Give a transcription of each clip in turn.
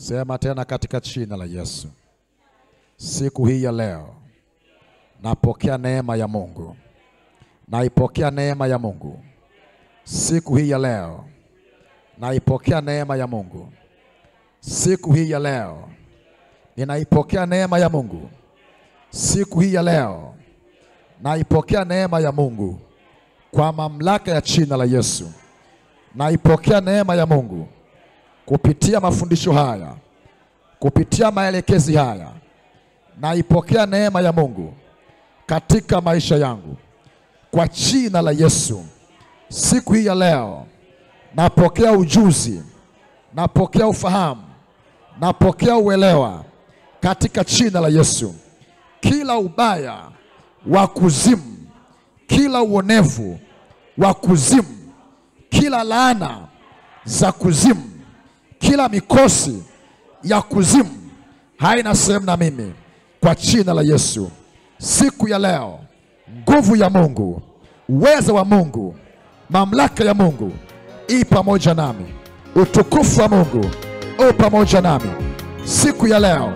Sema tena katika jina la Yesu. Siku hii ya leo napokea neema ya Mungu. Naipokea neema ya Mungu. Siku hii ya leo naipokea neema ya Mungu. Siku hii ya leo ninaipokea neema ya Mungu. Siku hii ya leo naipokea neema ya Mungu kwa mamlaka ya jina la Yesu. Naipokea neema ya Mungu kupitia mafundisho haya, kupitia maelekezi haya. Naipokea neema ya Mungu katika maisha yangu kwa jina la Yesu. Siku hii ya leo napokea ujuzi, napokea ufahamu, napokea uelewa katika jina la Yesu. Kila ubaya wa kuzimu, kila uonevu wa kuzimu, kila laana za kuzimu, kila mikosi ya kuzimu haina sehemu na mimi kwa jina la Yesu. Siku ya leo nguvu ya Mungu, uwezo wa Mungu, mamlaka ya Mungu i pamoja nami. Utukufu wa Mungu u pamoja nami. Siku ya leo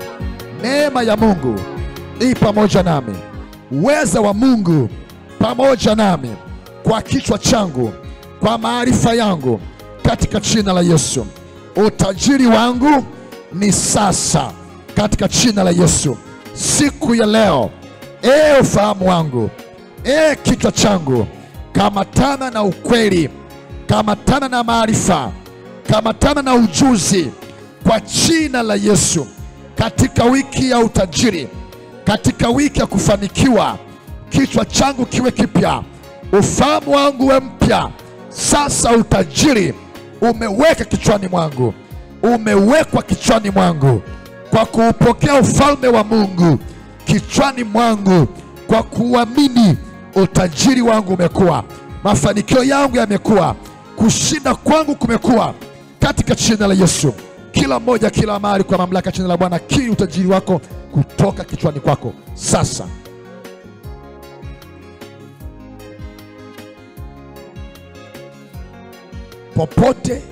neema ya Mungu i pamoja nami. Uwezo wa Mungu pamoja nami kwa kichwa changu, kwa maarifa yangu katika jina la Yesu. Utajiri wangu ni sasa katika jina la Yesu. Siku ya leo ufahamu wangu, kichwa changu, kamatana na ukweli, kamatana na maarifa, kamatana na ujuzi kwa jina la Yesu. Katika wiki ya utajiri, katika wiki ya kufanikiwa, kichwa changu kiwe kipya, ufahamu wangu we mpya. Sasa utajiri umeweka kichwani mwangu, umewekwa kichwani mwangu kwa kuupokea ufalme wa Mungu kichwani mwangu. Kwa kuamini utajiri wangu umekuwa, mafanikio yangu yamekuwa, kushinda kwangu kumekuwa katika jina la Yesu. Kila mmoja kila mahali kwa mamlaka jina la Bwana, kili utajiri wako kutoka kichwani kwako sasa. Popote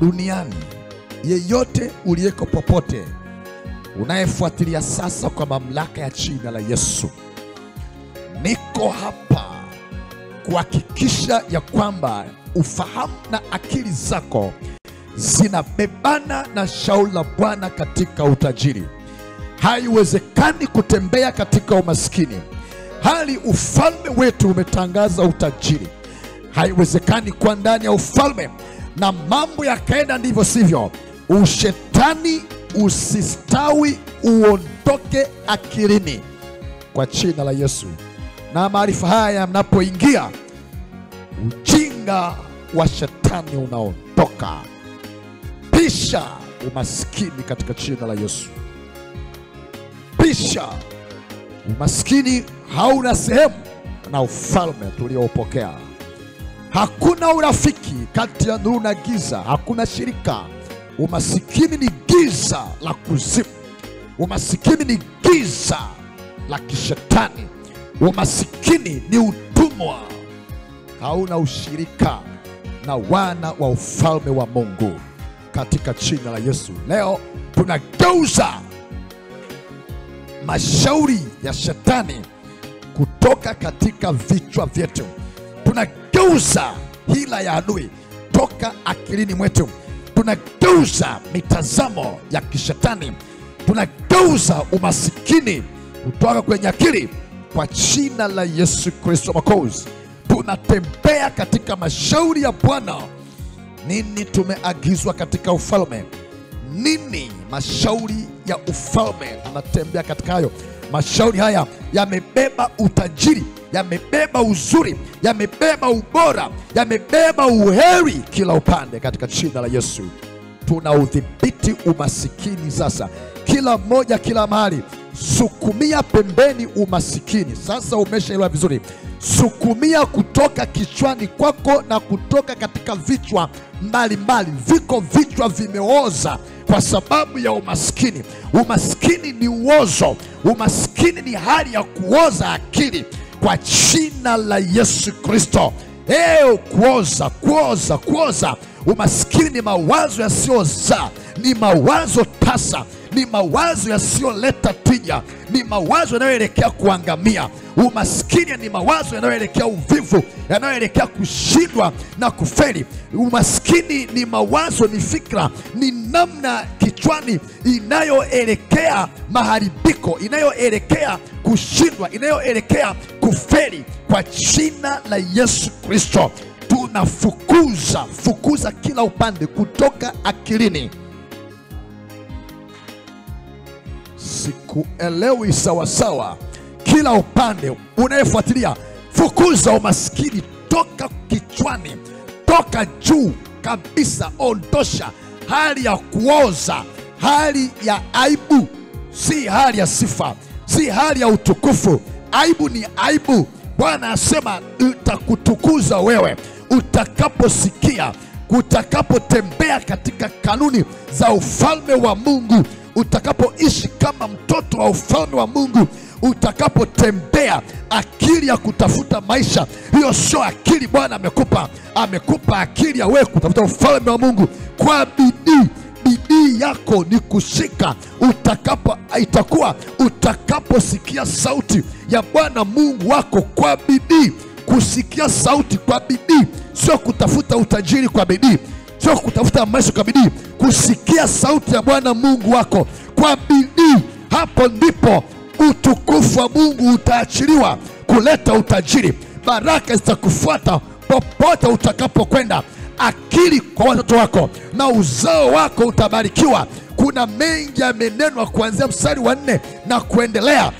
duniani, yeyote uliyeko popote unayefuatilia sasa kwa mamlaka ya jina la Yesu, niko hapa kuhakikisha ya kwamba ufahamu na akili zako zinabebana na shauri la Bwana katika utajiri. Haiwezekani kutembea katika umaskini hali ufalme wetu umetangaza utajiri. Haiwezekani kwa ndani ya ufalme na mambo yakaenda ndivyo sivyo. Ushetani usistawi, uondoke akilini kwa jina la Yesu. Na maarifa haya mnapoingia, ujinga wa shetani unaondoka. Pisha umaskini katika jina la Yesu. Pisha umaskini, hauna sehemu na ufalme tuliopokea. Hakuna urafiki kati ya nuru na giza, hakuna shirika. Umasikini ni giza la kuzimu. Umasikini ni giza la kishetani. Umasikini ni utumwa. Hauna ushirika na wana wa ufalme wa Mungu katika jina la Yesu. Leo tunageuza mashauri ya shetani kutoka katika vichwa vyetu. Tunageuza hila ya adui toka akilini mwetu. Tunageuza mitazamo ya kishetani. Tunageuza umasikini kutoka kwenye akili kwa jina la Yesu Kristo Mwokozi. Tunatembea katika mashauri ya Bwana. Nini tumeagizwa katika ufalme? Nini mashauri ya ufalme? Tunatembea katika hayo. Mashauri haya yamebeba utajiri, yamebeba uzuri, yamebeba ubora, yamebeba uheri kila upande katika jina la Yesu. Tunaudhibiti umasikini sasa. Kila mmoja kila mahali, sukumia pembeni umasikini. Sasa umeshaelewa vizuri. Sukumia kutoka kichwani kwako na kutoka katika vichwa mbalimbali. Viko vichwa vimeoza kwa sababu ya umaskini. Umaskini ni uozo. Umaskini ni hali ya kuoza akili kwa jina la Yesu Kristo. Kuoza. Umaskini ni mawazo yasiyozaa, ni mawazo tasa, ni mawazo yasiyoleta tija, ni mawazo yanayoelekea kuangamia. Umaskini ni mawazo yanayoelekea uvivu, yanayoelekea kushindwa na kufeli. Umaskini ni mawazo, ni fikra, ni namna kichwani inayoelekea maharibiko, inayoelekea kushindwa, inayoelekea kufeli. Kwa jina la Yesu Kristo tunafukuza kila upande kutoka akilini. Sikuelewi sawasawa. Kila upande unayefuatilia, fukuza umaskini toka kichwani, toka juu kabisa. Ondosha hali ya kuoza, hali ya aibu, si hali ya sifa, si hali ya utukufu. Aibu ni aibu. Bwana asema utakutukuza wewe utakaposikia, utakapotembea katika kanuni za ufalme wa Mungu, utakapoishi kama mtoto wa ufalme wa Mungu, utakapotembea akili ya kutafuta maisha. Hiyo sio akili Bwana amekupa. Amekupa akili ya wewe kutafuta ufalme wa Mungu kwa bidii. Bidii yako ni kushika, itakuwa utakaposikia sauti ya Bwana Mungu wako kwa bidii. Kusikia sauti kwa bidii, sio kutafuta utajiri kwa bidii, sio kutafuta maisha kwa bidii. Kusikia sauti ya Bwana Mungu wako kwa bidii, hapo ndipo utukufu wa Mungu utaachiliwa kuleta utajiri. Baraka zitakufuata popote utakapokwenda. Akili kwa watoto wako na uzao wako utabarikiwa. Kuna mengi yamenenwa kuanzia mstari wa 4 na kuendelea.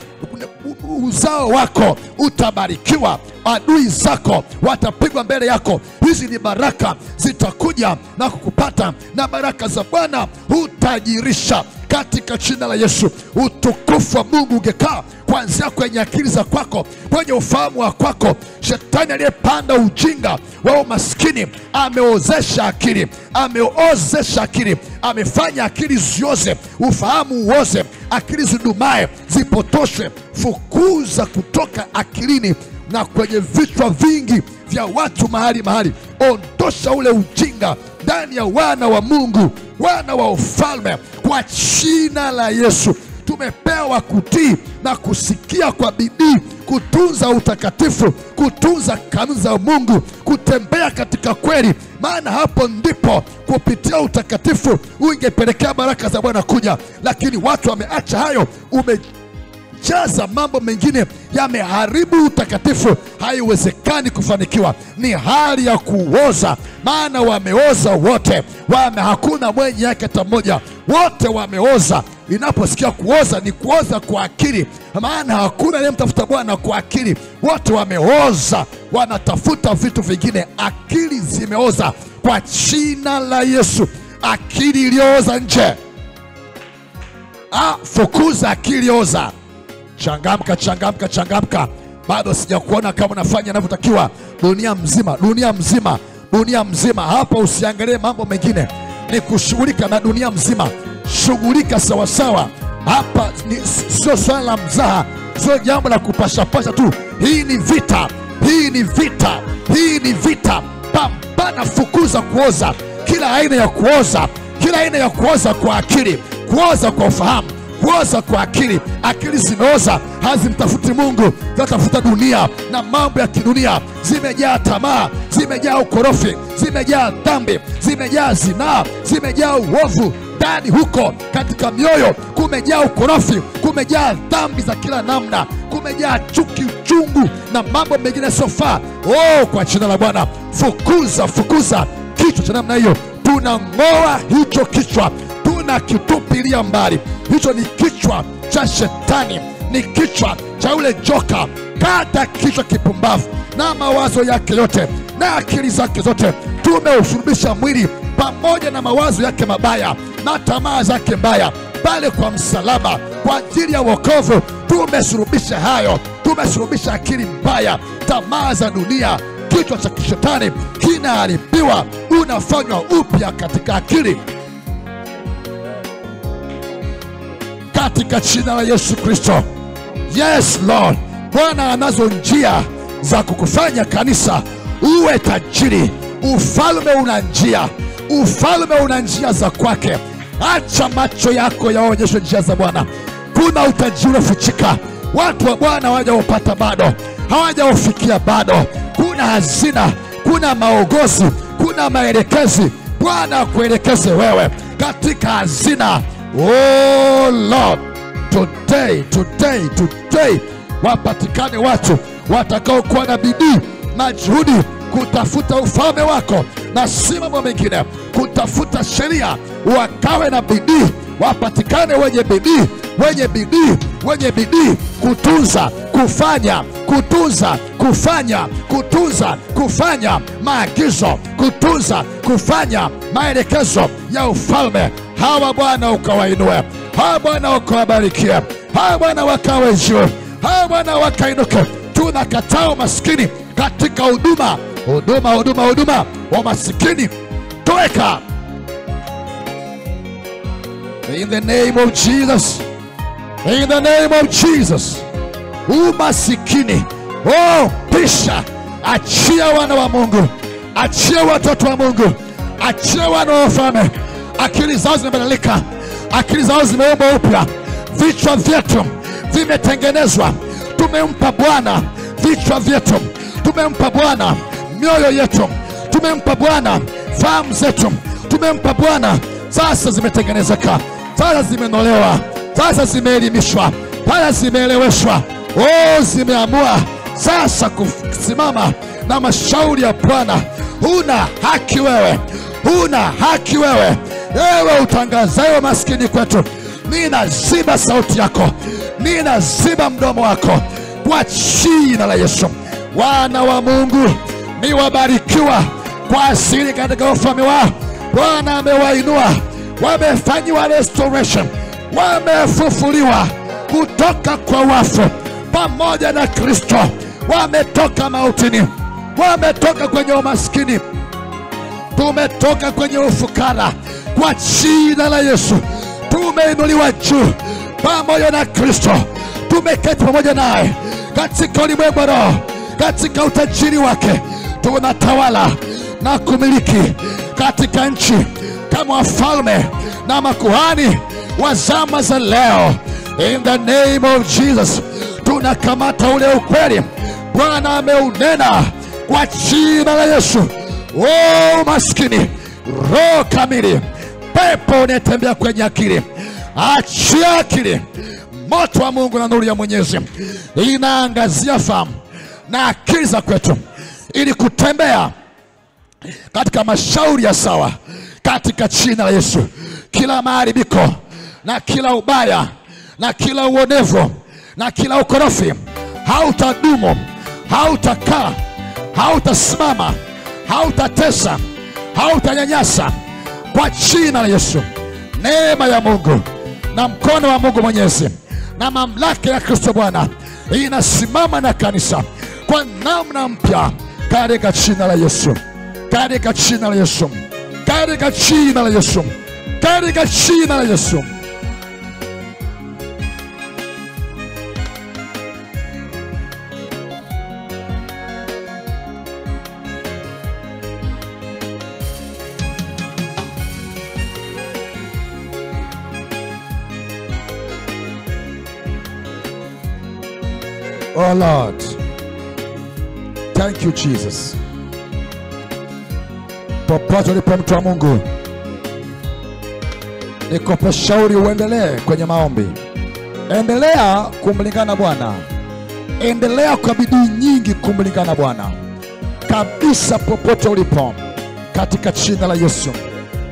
Uzao wako utabarikiwa, adui zako watapigwa mbele yako. Hizi ni baraka zitakuja na kukupata, na baraka za Bwana hutajirisha katika jina la Yesu. Utukufu wa Mungu ungekaa kuanzia kwenye akili za kwako, kwenye ufahamu wa kwako. Shetani aliyepanda ujinga wa umaskini ameozesha akili, ameozesha akili, amefanya akili zioze, ufahamu uoze, akili zidumae, zipotoshwe. Fukuza kutoka akilini na kwenye vichwa vingi vya watu mahali. Ondosha ule ujinga ndani ya wana wa Mungu, wana wa ufalme, kwa jina la Yesu. Tumepewa kutii na kusikia kwa bidii, kutunza utakatifu, kutunza kanuni za Mungu, kutembea katika kweli, maana hapo ndipo kupitia utakatifu ungepelekea baraka za Bwana kuja. Lakini watu wameacha hayo, umejaza mambo mengine, yameharibu utakatifu. Haiwezekani kufanikiwa, ni hali ya kuoza, maana wameoza wote, hakuna mwenye yake hata mmoja, wote wameoza. Inaposikia kuoza ni kuoza kwa akili, maana hakuna anayemtafuta Bwana kwa akili. Wote wameoza, wanatafuta vitu vingine. Akili zimeoza kwa jina la Yesu. Akili iliyooza nje, fukuza akili iliyooza. Changamka, changamka, changamka. Bado sijakuona kama unafanya inavyotakiwa. Dunia mzima hapa. Usiangalie mambo mengine, ni kushughulika na dunia mzima. Shughulika sawasawa hapa. Sio swala la mzaha, sio jambo la kupashapasha tu. Hii ni vita, hii ni vita, hii ni vita. Pambana, fukuza kuoza, kila aina ya kuoza, kila aina ya kuoza kwa akili, kuoza kwa ufahamu, kuoza kwa akili. Akili zimeoza, hazimtafuti Mungu, zinatafuta dunia na mambo ya kidunia. Zimejaa tamaa, zimejaa ukorofi, zimejaa dhambi, zimejaa zinaa, zimejaa uovu. Ndani huko katika mioyo kumejaa ukorofi, kumejaa dhambi za kila namna, kumejaa chuki, uchungu na mambo mengine yasiyofaa. Kwa jina la Bwana, fukuza kichwa cha namna hiyo. Tunang'oa hicho kichwa, tunakitupilia mbali. Hicho ni kichwa cha shetani, ni kichwa cha ule joka. Kata kichwa kipumbavu na mawazo yake yote na akili zake zote. Tumeusulubisha mwili pamoja na mawazo yake mabaya na tamaa zake mbaya pale kwa msalaba kwa ajili ya wokovu. Tumesulubisha hayo, tumesulubisha akili mbaya, tamaa za dunia. Kichwa cha kishetani kinaharibiwa, unafanywa upya katika akili, katika jina la Yesu Kristo. Yes Lord. Bwana anazo njia za kukufanya kanisa uwe tajiri. Ufalme una njia, ufalme una njia za kwake. Acha macho yako yaonyeshe njia za Bwana. Kuna utajiri unafichika, watu wa Bwana hawajaupata bado, hawajaufikia bado. Kuna hazina, kuna maongozi, kuna maelekezi. Bwana akuelekeze wewe katika hazina. Oh Lord, today wapatikane watu watakao kuwa na bidii na juhudi kutafuta ufalme wako, na si mambo mengine, kutafuta sheria. Wakawe na bidii, wapatikane wenye bidii kutunza, kufanya maagizo, kufanya maelekezo ya ufalme. Hawa Bwana ukawainue, hawa Bwana ukawabarikie, hawa Bwana wakawe juu, hawa Bwana wakainuke. Tunakataa maskini katika huduma wa masikini. Toeka in the name of Jesus, in the name of Jesus. Umasikini, oh pisha, achia wana wa Mungu, achia watoto wa Mungu, achia wana wa ufalme. Akili zao zimebadilika, akili zao zimeumbwa upya, vichwa vyetu vimetengenezwa. Tumempa Bwana vichwa vyetu, tumempa Bwana mioyo yetu, tumempa Bwana fahamu zetu, tumempa Bwana. Sasa zimetengenezeka, sasa zimenolewa, sasa zimeelimishwa, sasa zimeeleweshwa. Oh, zimeamua sasa kusimama na mashauri ya Bwana. Huna haki wewe, huna haki wewe, ewe utangazayo maskini kwetu. Ninaziba sauti yako, ninaziba mdomo wako kwa jina la Yesu. Wana wa Mungu ni wabarikiwa kwa asili katika ufalme wao. Bwana amewainua, wamefanyiwa restoration, wamefufuliwa kutoka kwa wafu pamoja na Kristo. Wametoka mautini, wametoka kwenye umaskini, tumetoka kwenye ufukara kwa jina la Yesu. Tumeinuliwa juu pamoja na Kristo, tumeketi pamoja naye katika ulimwengu wa roho, katika utajiri wake. Tunatawala na kumiliki katika nchi kama wafalme na makuhani wa zama za leo. In the name of Jesus, tunakamata ule ukweli Bwana ameunena kwa jina la Yesu. Oh maskini, roho kamili, pepo unatembea kwenye akili, achia akili. Moto wa Mungu na nuru ya Mwenyezi inaangazia fahamu na akili za kwetu, ili kutembea katika mashauri ya sawa katika jina la Yesu. Kila maharibiko na kila ubaya na kila uonevu na kila ukorofi hautadumu, hautakaa, hautasimama, hautatesa, hautanyanyasa kwa jina la Yesu. Neema ya Mungu na mkono wa Mungu Mwenyezi na mamlaka ya Kristo Bwana inasimama na kanisa kwa namna mpya katika jina la Yesu, katika jina la Yesu, katika jina la Yesu, katika jina la Yesu. Oh Lord, thank you Jesus. Popote ulipo mtu wa Mungu, nikupe shauri uendelee kwenye maombi. Endelea kumlingana Bwana, endelea kwa bidii nyingi kumlingana Bwana kabisa, popote ulipo katika jina la Yesu.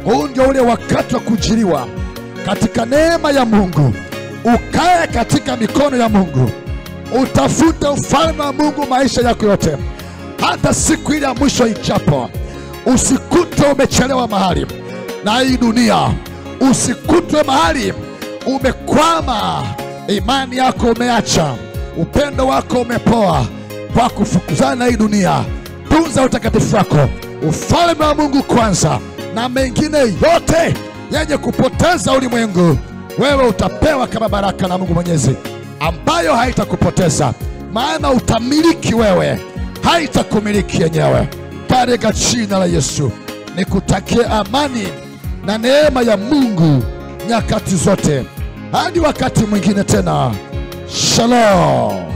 Huu ndio ule wakati wa kujiriwa katika neema ya Mungu. Ukae katika mikono ya Mungu, utafute ufalme wa Mungu maisha yako yote, hata siku ile ya mwisho ijapo. Usikutwe umechelewa mahali na hii dunia, usikutwe mahali umekwama, imani yako umeacha, upendo wako umepoa kwa kufukuzana na hii dunia. Tunza utakatifu wako, ufalme wa Mungu kwanza, na mengine yote yenye kupoteza ulimwengu wewe utapewa kama baraka na Mungu Mwenyezi, ambayo haitakupoteza, maana utamiliki wewe, haitakumiliki yenyewe. Katika jina la Yesu nikutakie amani na neema ya Mungu nyakati zote. Hadi wakati mwingine tena. Shalom.